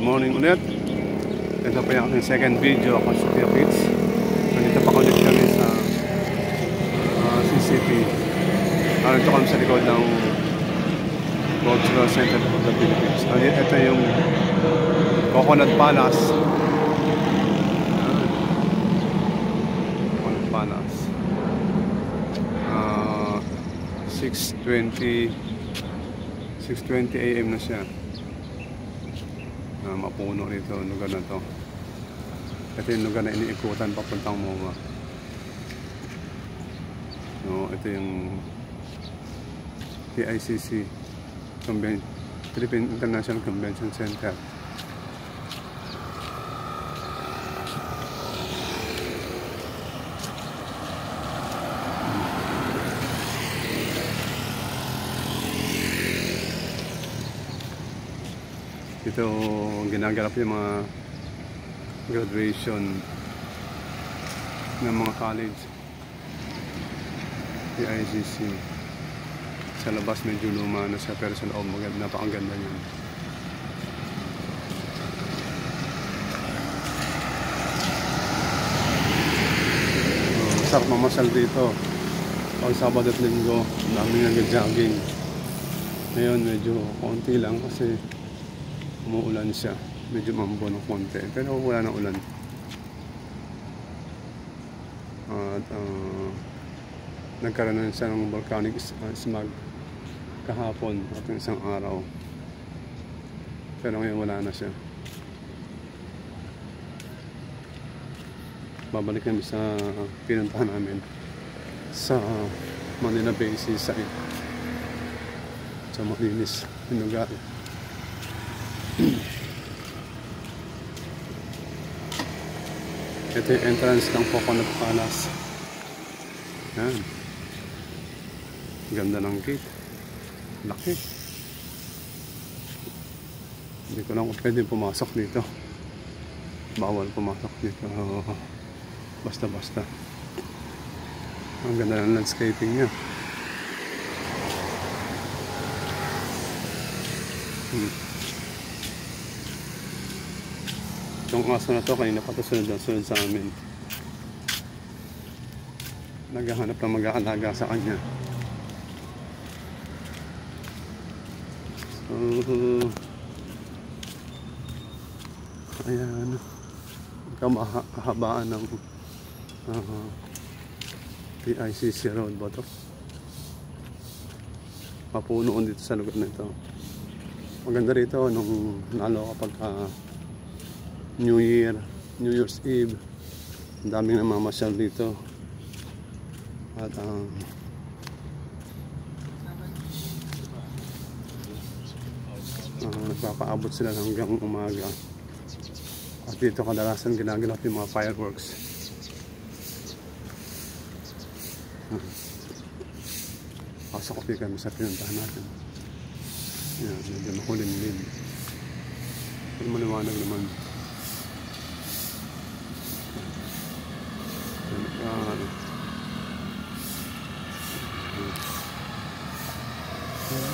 Good morning ulit. Ito pa yung aking second video ako sa Pia Kids. Nandito pa ulit kami sa CCP. Nandito kami sa likod ng Cultural Center of the Philippines. Ito yung Coconut Palace. Coconut Palace. 6:20 AM na siya. Mapuno rito, lugar na to. Ito yung lugar na iniikutan papuntang MOA. No, ito yung PICC, Philippine International Convention Center. Dito ginaganap yung mga graduation ng mga college. PICC. Sa labas medyo luma na siya, pero sa loob napakaganda niyan. Sarap mamasal dito. Pag Sabado at Linggo, daming nag-jogging. Ngayon medyo konti lang kasi umuulan siya. Medyo mambo ng konti. Pero wala ng ulan. At nagkaroon na siya ng volcanic smog kahapon at isang araw. Pero ngayon wala na siya. Babalik kami sa pinuntahan namin sa Manila Bay Seaside. Sa malinis yung lugar. Ito yung entrance ng Coconut Palace. Yan. Ganda ng gate. Laki. Hindi ko lang kung pwede pumasok dito. Bawal pumasok dito. Basta-basta. Ang ganda ng landscaping niya. Itong aso na to kanina pa ito sunod sa amin. Naghahanap ng mag-aalaga sa kanya. So ayan, kahabaan ng PICC Road ba ito? Mapunoon dito sa lugar na ito. Maganda rito nung lalo kapag New Year's Eve, ang daming namamasyal dito. At nagpapaabot sila hanggang umaga. At dito kadalasan ginaganap yung mga fireworks. Pasok ulit kami sa pinuntahan natin. Yan, medyo makulimlim. Pero maliwanag naman.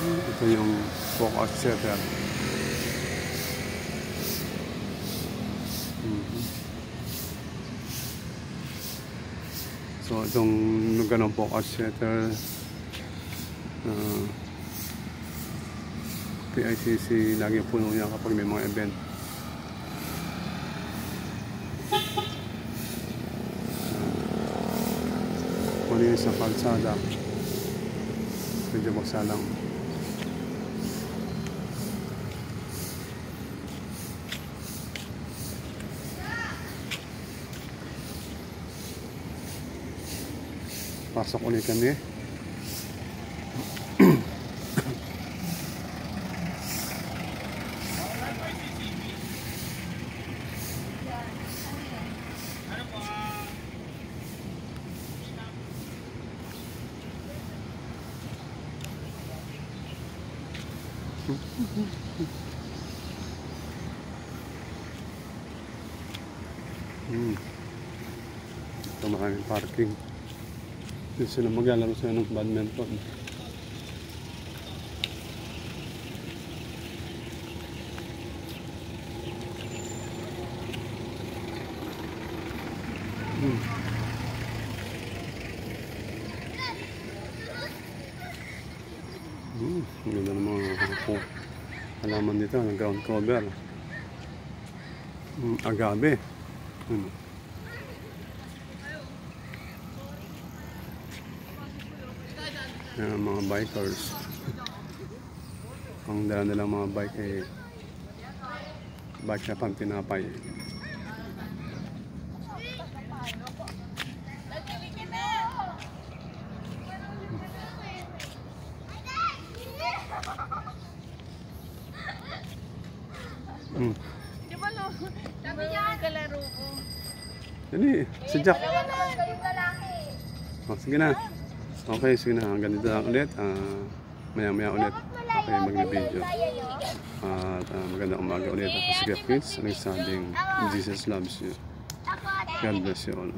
Ito yung focus setter. So itong lugar ng focus setter, PICC, lagi puno niya kapag may mga event. Malinis sa kalsada. Medyo magsalang. Pasok ulit kami. Ito maraming parking. Dito sila maglalaro sila ng badminton. Hmm. Ang ganda ng mga halaman dito, ng ground cover. Agave. Yan, mga bikers. Ang dala nilang mga bike eh, bike na pang tinapay. Di ba no? Sabi niya kalaro ko. Dali, si Jack. Dalawa naman kayong lalaki. Oh, sige na. Okay, sige na. Hanggang dito lang ulit. Maya-maya ulit. Okay, mag-video. At magandang umaga ulit. Ako si Jeff Prince. Ang isang Jesus loves you. God bless you all.